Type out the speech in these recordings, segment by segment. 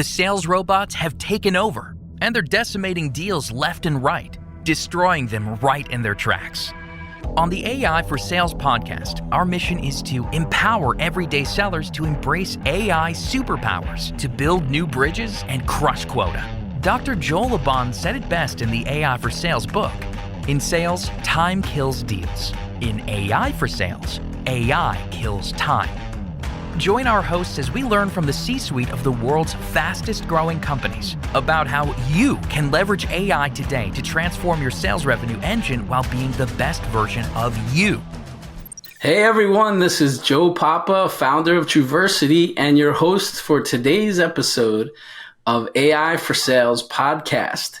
The sales robots have taken over, and they're decimating deals left and right, destroying them right in their tracks. On the AI for Sales podcast, our mission is to empower everyday sellers to embrace AI superpowers to build new bridges and crush quota. Dr. Joel Abon said it best in the AI for Sales book. In sales, time kills deals. In AI for Sales, AI kills time. Join our hosts as we learn from the C-suite of the world's fastest growing companies about how you can leverage AI today to transform your sales revenue engine while being the best version of you. Hey everyone, this is Joe Papa, founder of Truversity, and your host for today's episode of AI for Sales podcast.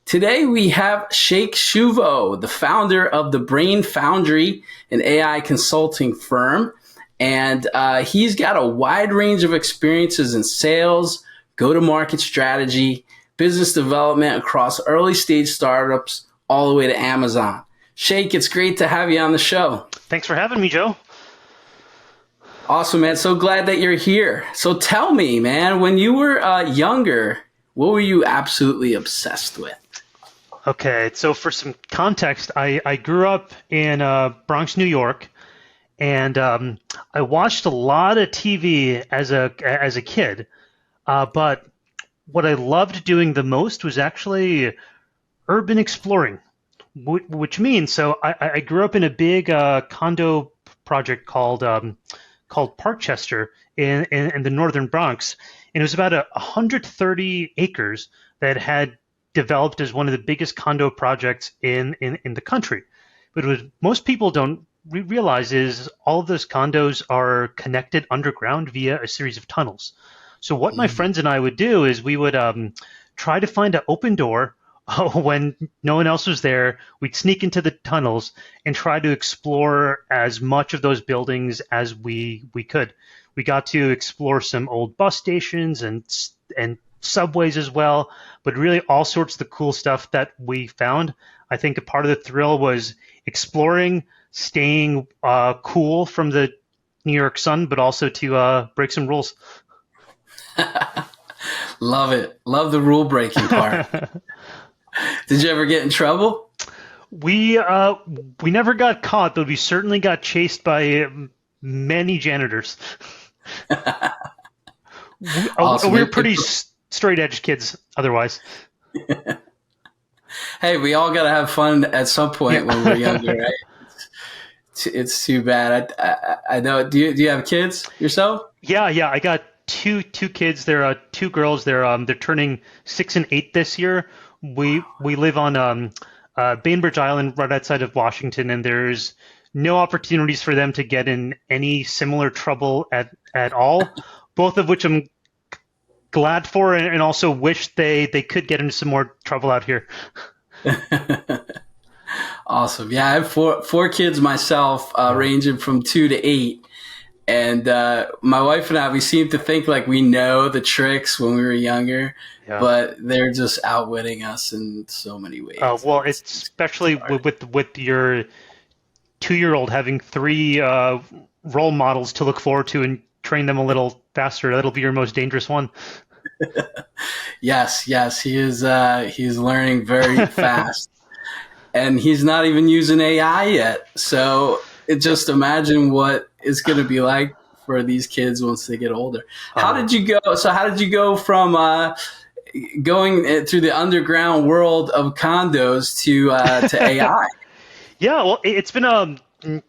Today we have Sheikh Shuvo, the founder of the Brain Foundry, an AI consulting firm. And he's got a wide range of experiences in sales, go-to-market strategy, business development across early stage startups, all the way to Amazon. Sheikh, it's great to have you on the show. Thanks for having me, Joe. Awesome, man. So glad that you're here. So tell me, man, when you were younger, what were you absolutely obsessed with? Okay, so for some context, I grew up in Bronx, New York. And I watched a lot of TV as a kid, but what I loved doing the most was actually urban exploring, which means I grew up in a big condo project called Parkchester in the northern Bronx, and it was about 130 acres that had developed as one of the biggest condo projects in the country. But most people don't realize is all of those condos are connected underground via a series of tunnels. So what my friends and I would do is we would try to find an open door when no one else was there. We'd sneak into the tunnels and try to explore as much of those buildings as we could. We got to explore some old bus stations and subways as well, but really all sorts of the cool stuff that we found. I think a part of the thrill was exploring, staying cool from the New York sun, but also to break some rules. Love it. Love the rule breaking part. Did you ever get in trouble? We never got caught, but we certainly got chased by many janitors. Awesome. We were pretty straight edge kids otherwise. Hey, we all got to have fun at some point when we're younger, right? It's too bad. I know. Do you have kids yourself? Yeah. I got two kids. They're two girls. They're turning 6 and 8 this year. We live on Bainbridge Island, right outside of Washington, and there's no opportunities for them to get in any similar trouble at all. Both of which I'm glad for, and also wish they could get into some more trouble out here. Awesome. Yeah, I have four kids myself, ranging from 2 to 8. And my wife and I, we seem to think like we know the tricks when we were younger, but they're just outwitting us in so many ways. Well, it's especially with your 2-year-old having 3 role models to look forward to and train them a little faster. That'll be your most dangerous one. Yes, he is. He's learning very fast. And he's not even using AI yet. So just imagine what it's going to be like for these kids once they get older. How did you go? So how did you go from going through the underground world of condos to AI? Yeah, well, it's been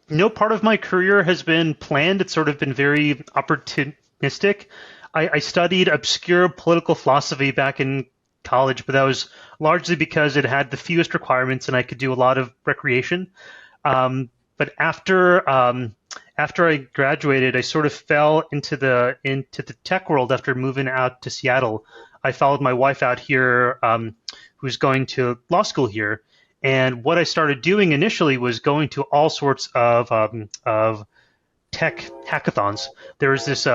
no part of my career has been planned. It's sort of been very opportunistic. I studied obscure political philosophy back in college, but that was largely because it had the fewest requirements and I could do a lot of recreation. But after I graduated, I sort of fell into the tech world after moving out to Seattle. I followed my wife out here, who's going to law school here. And what I started doing initially was going to all sorts of tech hackathons. There was this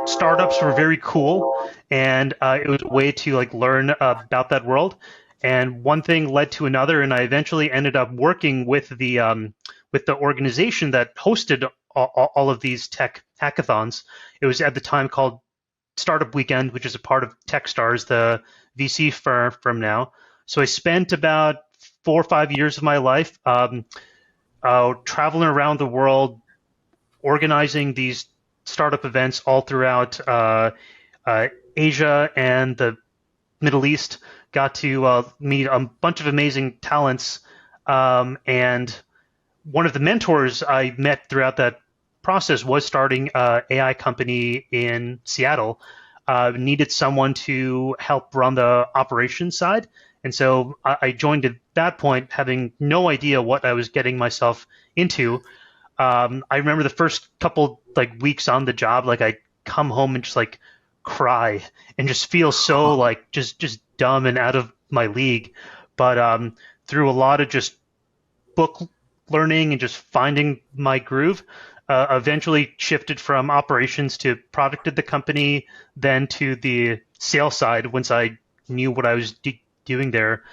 startups were very cool, and it was a way to learn about that world. And one thing led to another, and I eventually ended up working with the organization that hosted all of these tech hackathons. It was at the time called Startup Weekend, which is a part of Techstars, the VC firm now. So I spent about 4 or 5 years of my life traveling around the world, organizing these startup events all throughout Asia and the Middle East. Got to meet a bunch of amazing talents, and one of the mentors I met throughout that process was starting an AI company in Seattle. Needed someone to help run the operations side. And so I joined at that point, having no idea what I was getting myself into. I remember the first couple weeks on the job, I come home and just cry and just feel so just dumb and out of my league. But through a lot of just book learning and just finding my groove, eventually shifted from operations to product at the company, then to the sales side once I knew what I was doing there.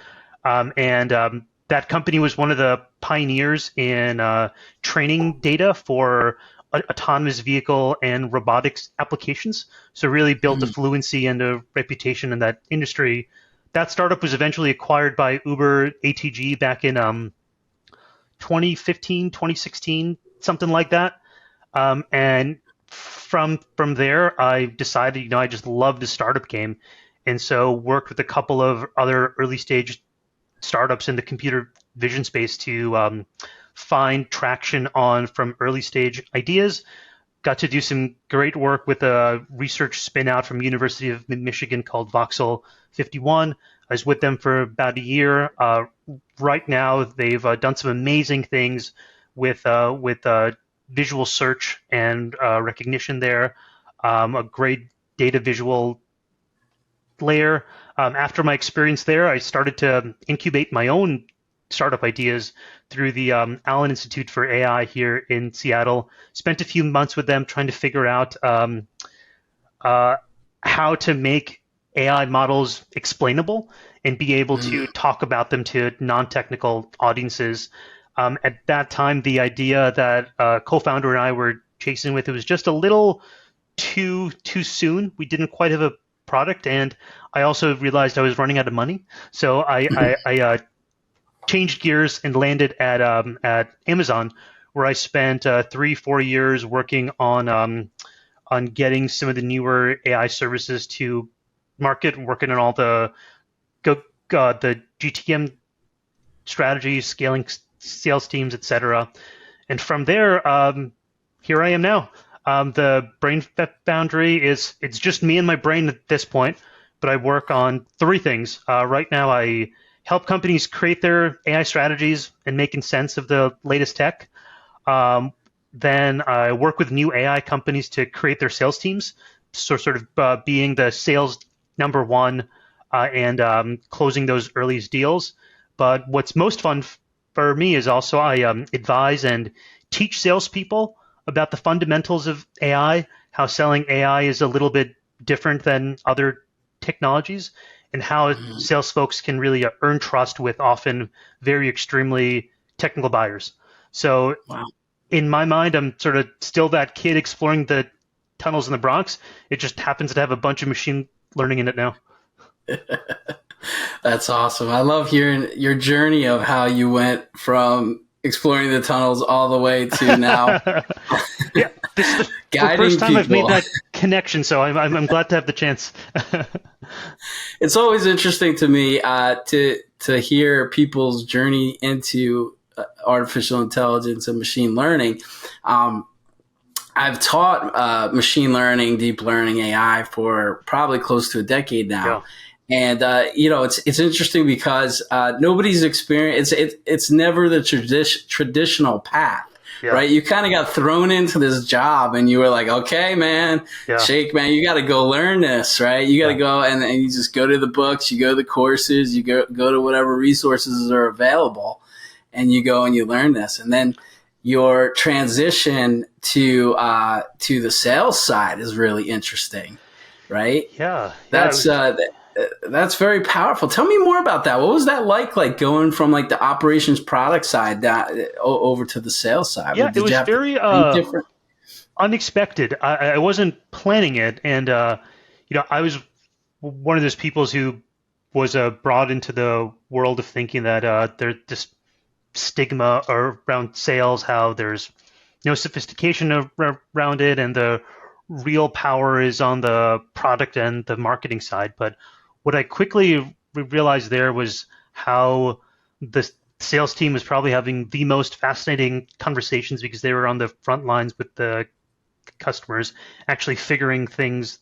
And that company was one of the pioneers in training data for autonomous vehicle and robotics applications. So really built a fluency and a reputation in that industry. That startup was eventually acquired by Uber ATG back in 2015, 2016, something like that. And from there, I decided, I just love the startup game. And so worked with a couple of other early stage startups in the computer vision space to find traction on from early stage ideas. Got to do some great work with a research spin out from University of Michigan called Voxel 51. I was with them for about a year. Right now, they've done some amazing things with visual search and recognition there, a great data visual layer. After my experience there, I started to incubate my own startup ideas through the Allen Institute for AI here in Seattle. Spent a few months with them trying to figure out how to make AI models explainable and be able to talk about them to non-technical audiences. At that time, the idea that co-founder and I were chasing with, it was just a little too soon. We didn't quite have a product, and I also realized I was running out of money. So I changed gears and landed at Amazon, where I spent 3-4 years working on getting some of the newer AI services to market, working on all the GTM strategies, scaling sales teams, etc. And from there, here I am now. The Brain Foundry it's just me and my brain at this point, but I work on 3 things. Right now, I help companies create their AI strategies and making sense of the latest tech. Then I work with new AI companies to create their sales teams, so sort of being the sales number one and closing those early deals. But what's most fun for me is also I advise and teach salespeople about the fundamentals of AI, how selling AI is a little bit different than other technologies, and how sales folks can really earn trust with often very extremely technical buyers. So in my mind, I'm sort of still that kid exploring the tunnels in the Bronx. It just happens to have a bunch of machine learning in it now. That's awesome. I love hearing your journey of how you went from exploring the tunnels all the way to now. Yeah, this is the first time I've made that connection, so I'm glad to have the chance. It's always interesting to me to hear people's journey into artificial intelligence and machine learning. I've taught machine learning, deep learning, AI for probably close to a decade now. Yeah. And, it's interesting because nobody's experience, it's never the traditional path, right? You kind of got thrown into this job and you were like, okay, man, Sheikh, man, you got to go learn this, right? You got to go and you just go to the books, you go to the courses, you go to whatever resources are available, and you go and you learn this. And then your transition to the sales side is really interesting, right? Yeah. That's very powerful. Tell me more about that. What was that like going from the operations product side over to the sales side? Yeah, it was very unexpected. I wasn't planning it, and I was one of those people who was brought into the world of thinking that there's this stigma around sales, how there's no sophistication around it, and the real power is on the product and the marketing side. But what I quickly realized there was how the sales team was probably having the most fascinating conversations because they were on the front lines with the customers, actually figuring things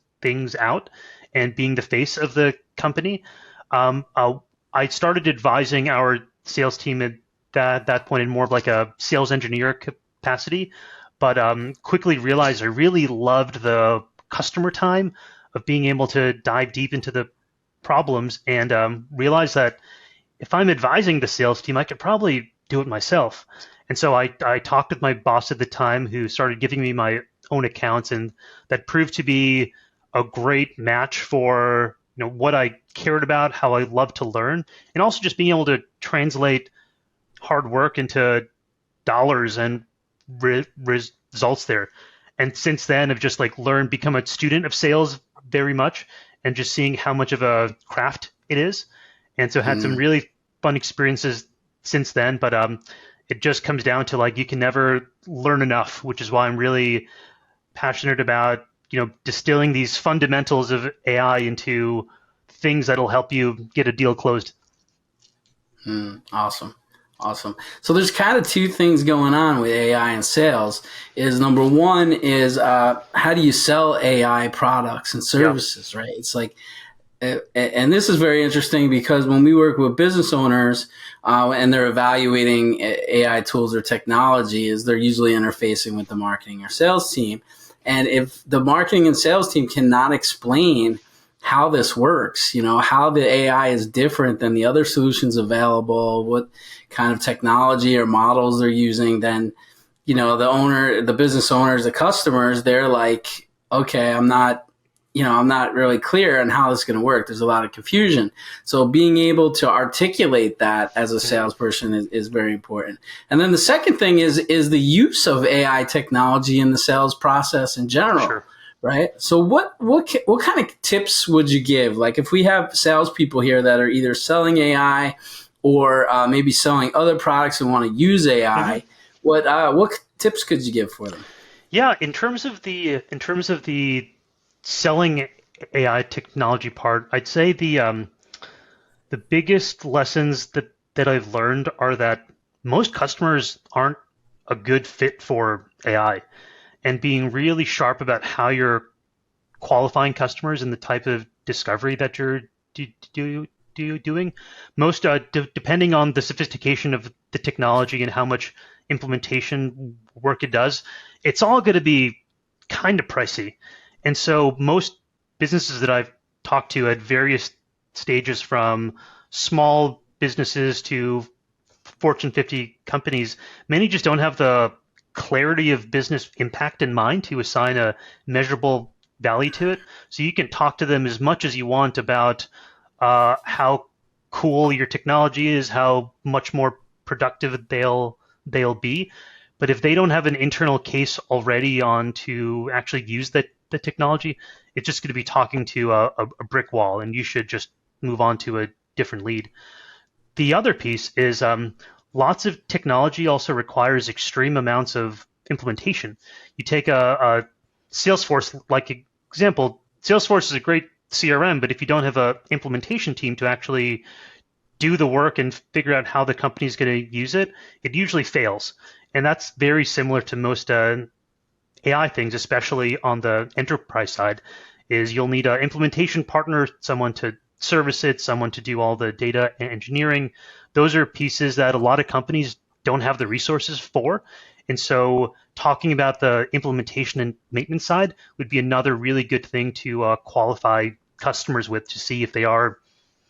out and being the face of the company. I started advising our sales team at that point in more of like a sales engineer capacity, but quickly realized I really loved the customer time of being able to dive deep into the problems and realized that if I'm advising the sales team, I could probably do it myself. And so I talked with my boss at the time who started giving me my own accounts, and that proved to be a great match for what I cared about, how I love to learn, and also just being able to translate hard work into dollars and results there. And since then, I've just like learned, become a student of sales very much, and just seeing how much of a craft it is. And so had some really fun experiences since then. But it just comes down to like you can never learn enough, which is why I'm really passionate about distilling these fundamentals of AI into things that'll help you get a deal closed. Awesome. So there's kind of two things going on with AI and sales. Is number one is how do you sell AI products and services, right? It's like, and this is very interesting because when we work with business owners and they're evaluating AI tools or technology, is they're usually interfacing with the marketing or sales team. And if the marketing and sales team cannot explain how this works, how the AI is different than the other solutions available, what kind of technology or models they're using, then, the business owners, the customers, they're like, okay, I'm not really clear on how this is going to work. There's a lot of confusion. So being able to articulate that as a salesperson is very important. And then the second thing is the use of AI technology in the sales process in general. Sure. Right. So what kind of tips would you give? Like if we have salespeople here that are either selling AI or maybe selling other products and want to use AI, what tips could you give for them? Yeah, in terms of the selling AI technology part, I'd say the biggest lessons that I've learned are that most customers aren't a good fit for AI. And being really sharp about how you're qualifying customers and the type of discovery that you're doing. Most, depending on the sophistication of the technology and how much implementation work it does, it's all going to be kind of pricey. And so most businesses that I've talked to at various stages, from small businesses to Fortune 50 companies, many just don't have the clarity of business impact in mind to assign a measurable value to it. So you can talk to them as much as you want about how cool your technology is, how much more productive they'll be. But if they don't have an internal case already on to actually use the technology, it's just going to be talking to a brick wall, and you should just move on to a different lead. The other piece is lots of technology also requires extreme amounts of implementation. You take a Salesforce like example. Salesforce is a great CRM, but if you don't have an implementation team to actually do the work and figure out how the company is going to use it, it usually fails. And that's very similar to most AI things, especially on the enterprise side, is you'll need an implementation partner, someone to service it, someone to do all the data engineering. Those are pieces that a lot of companies don't have the resources for. And so talking about the implementation and maintenance side would be another really good thing to qualify customers with, to see if they are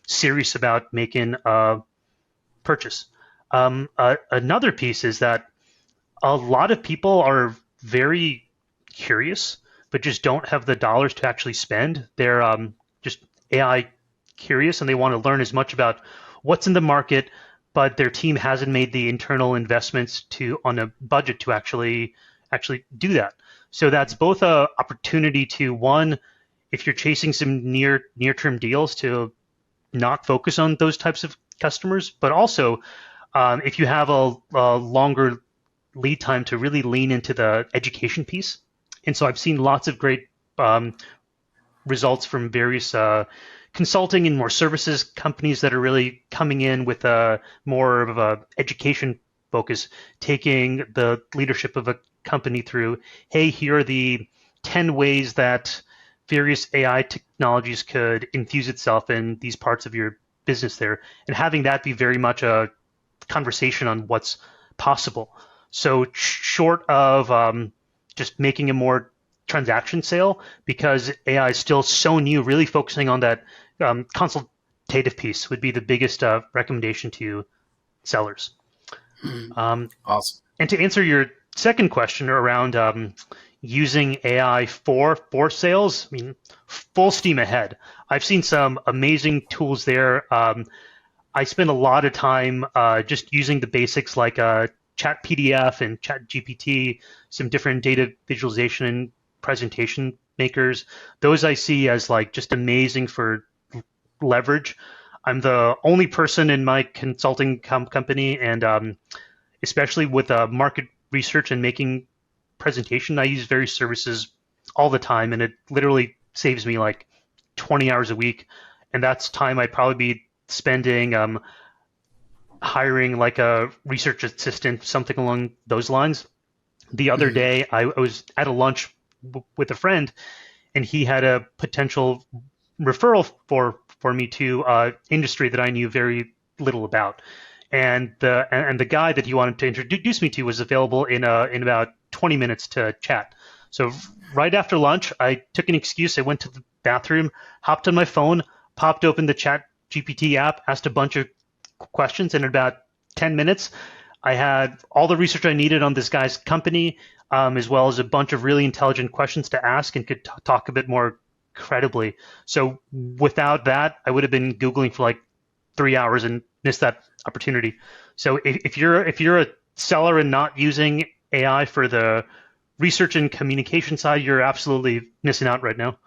serious about making a purchase. Another piece is that a lot of people are very curious, but just don't have the dollars to actually spend. They're just AI curious, and they want to learn as much about what's in the market, but their team hasn't made the internal investments on a budget to actually do that. So that's both a opportunity to, one, if you're chasing some near-term deals, to not focus on those types of customers, but also if you have a longer lead time, to really lean into the education piece. And so I've seen lots of great results from various consulting and more services companies that are really coming in with a more of a education focus, taking the leadership of a company through, hey, here are the 10 ways that various AI technologies could infuse itself in these parts of your business there, and having that be very much a conversation on what's possible. So short of just making a more transaction sale, because AI is still so new, really focusing on that consultative piece would be the biggest recommendation to sellers. Awesome. And to answer your second question around using AI for sales, I mean, full steam ahead. I've seen some amazing tools there. I spend a lot of time just using the basics like Chat PDF and Chat GPT, some different data visualization and presentation makers. Those I see as like just amazing for leverage. I'm the only person in my consulting company, and especially with market research and making presentation, I use various services all the time, and it literally saves me like 20 hours a week. And that's time I'd probably be spending hiring like a research assistant, something along those lines. The other day, I was at a lunch with a friend, and he had a potential referral for me to industry that I knew very little about. And the guy that he wanted to introduce me to was available in about 20 minutes to chat. So right after lunch, I took an excuse. I went to the bathroom, hopped on my phone, popped open the Chat GPT app, asked a bunch of questions, and in about 10 minutes, I had all the research I needed on this guy's company, as well as a bunch of really intelligent questions to ask, and could talk a bit more credibly. So without that, I would have been Googling for like 3 hours and missed that opportunity. So if you're a seller and not using AI for the research and communication side, you're absolutely missing out right now.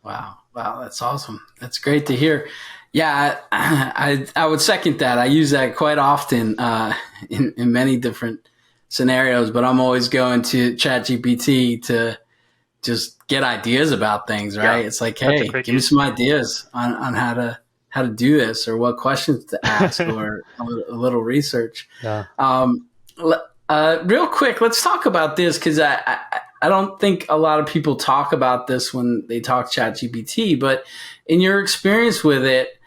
Wow, that's awesome. That's great to hear. Yeah, I would second that. I use that quite often in many different scenarios, but I'm always going to Chat GPT to just get ideas about things, right? Yeah, it's like, hey, give me some ideas on how to do this, or what questions to ask, or a little research. Yeah. Real quick, let's talk about this, because I don't think a lot of people talk about this when they talk Chat GPT, but in your experience with it,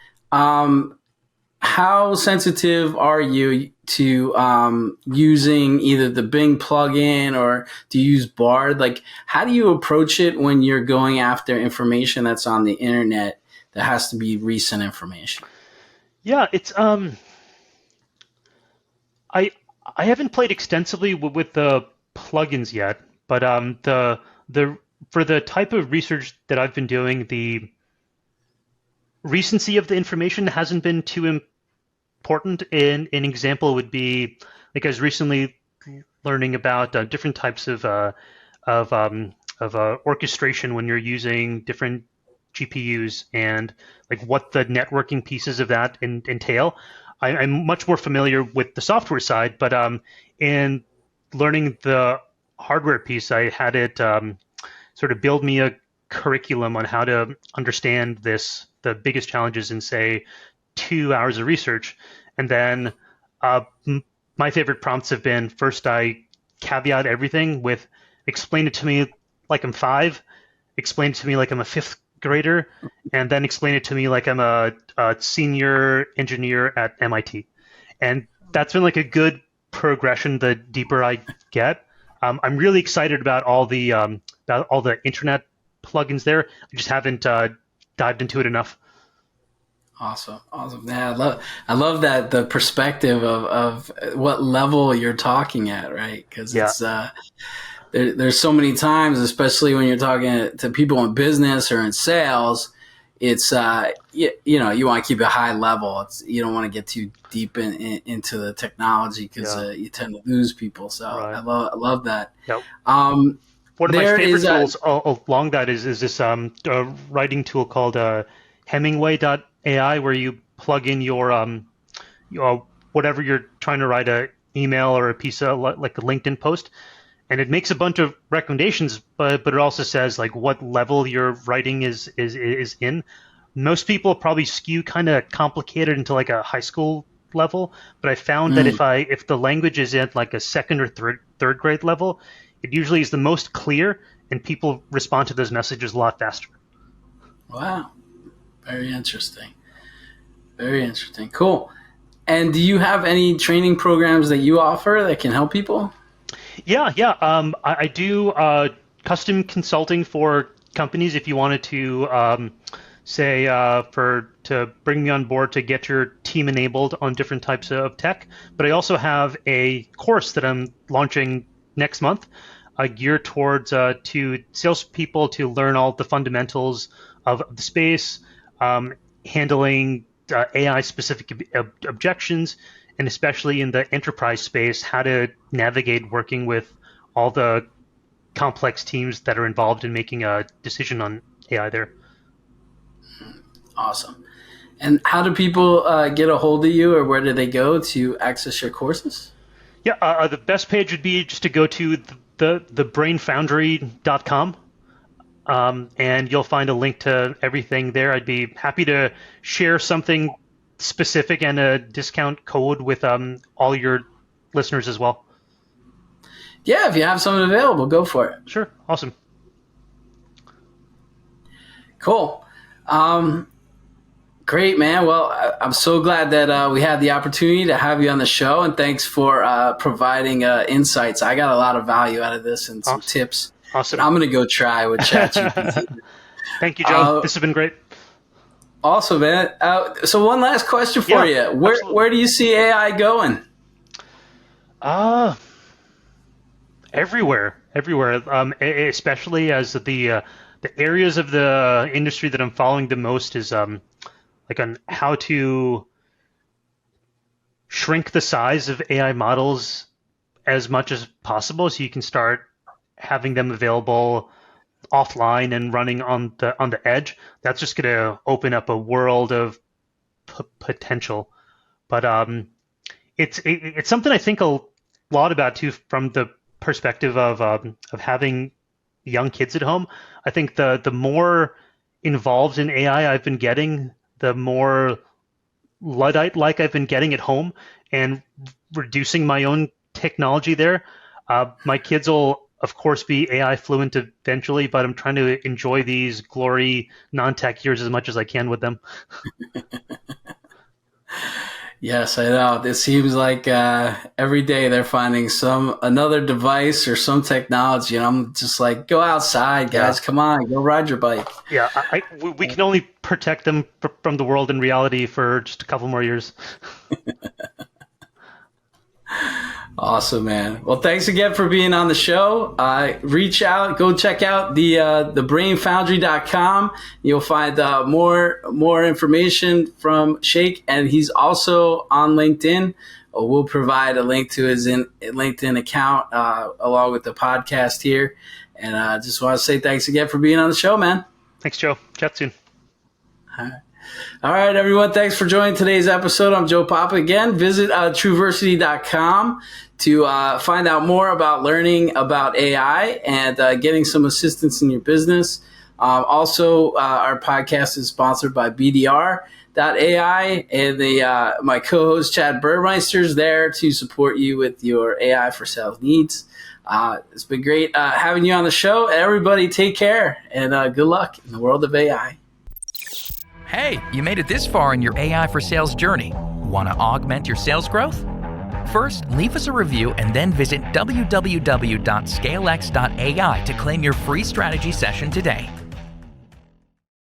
how sensitive are you to using either the Bing plugin, or do you use Bard? Like, how do you approach it when you're going after information that's on the internet that has to be recent information? Yeah, it's I haven't played extensively with the plugins yet, but the for the type of research that I've been doing, the recency of the information hasn't been too important. An example would be, like, I was recently learning about different types of orchestration when you're using different GPUs, and like what the networking pieces of that entail. I'm much more familiar with the software side, but in learning the hardware piece, I had it sort of build me a curriculum on how to understand the biggest challenges in, say, 2 hours of research. And then my favorite prompts have been, first I caveat everything with, explain it to me like I'm 5, explain it to me like I'm a 5th grader, and then explain it to me like I'm a senior engineer at MIT. And that's been like a good progression the deeper I get. I'm really excited about all the internet plugins there. I just haven't dived into it enough. Awesome. Yeah, I love that, the perspective of what level you're talking at, right? Because it's there's so many times, especially when you're talking to people in business or in sales, it's you want to keep it high level. You don't want to get too deep into the technology, because you tend to lose people. So right. I love that. Yep. One of my There favorite is a, tools along that is this writing tool called Hemingway.ai, where you plug in your whatever you're trying to write, a email or a piece of like a LinkedIn post, and it makes a bunch of recommendations, but it also says like what level your writing is in. Most people probably skew kind of complicated into like a high school level, but I found that if the language is at like a second or third grade level, it usually is the most clear, and people respond to those messages a lot faster. wow, very interesting. Very interesting. Cool. And do you have any training programs that you offer that can help people? Yeah. I do custom consulting for companies. If you wanted to say to bring me on board to get your team enabled on different types of tech, but I also have a course that I'm launching next month, geared towards to salespeople to learn all the fundamentals of the space, handling AI-specific objections, and especially in the enterprise space, how to navigate working with all the complex teams that are involved in making a decision on AI there. Awesome. And how do people get a hold of you, or where do they go to access your courses? Yeah, the best page would be just to go to the brainfoundry.com. And you'll find a link to everything there. I'd be happy to share something specific and a discount code with all your listeners as well. Yeah, if you have something available, go for it. Sure. Awesome. Cool. Great, man. Well, I'm so glad that we had the opportunity to have you on the show, and thanks for providing insights. I got a lot of value out of this and some tips. Awesome. I'm going to go try with Chat GPT. Thank you, Joe. This has been great. Awesome, man. So one last question for you. Where do you see AI going? Everywhere. Especially as the areas of the industry that I'm following the most is like on how to shrink the size of AI models as much as possible, so you can start having them available offline and running on the edge. That's just going to open up a world of potential. But it's something I think a lot about too, from the perspective of having young kids at home. I think the more involved in AI I've been getting, the more Luddite-like I've been getting at home, and reducing my own technology there. My kids will, of course, be AI fluent eventually, but I'm trying to enjoy these glory non-tech years as much as I can with them. Yes, I know. It seems like every day they're finding another device or some technology, and I'm just like, go outside, guys. Yeah. Come on, go ride your bike. Yeah, we can only protect them from the world in reality for just a couple more years. Awesome, man. Well, thanks again for being on the show. Reach out, go check out the brainfoundry.com. You'll find more information from Sheikh, and he's also on LinkedIn. We'll provide a link to his LinkedIn account along with the podcast here. And I just want to say thanks again for being on the show, man. Thanks, Joe. Chat soon. All right, everyone. Thanks for joining today's episode. I'm Joe Papa again. Visit trueversity.com to find out more about learning about AI and getting some assistance in your business. Also, our podcast is sponsored by BDR.ai, and my co-host Chad Burmeister is there to support you with your AI for sales needs. It's been great having you on the show. Everybody, take care and good luck in the world of AI. Hey, you made it this far in your AI for sales journey. Want to augment your sales growth? First, leave us a review and then visit www.scalex.ai to claim your free strategy session today.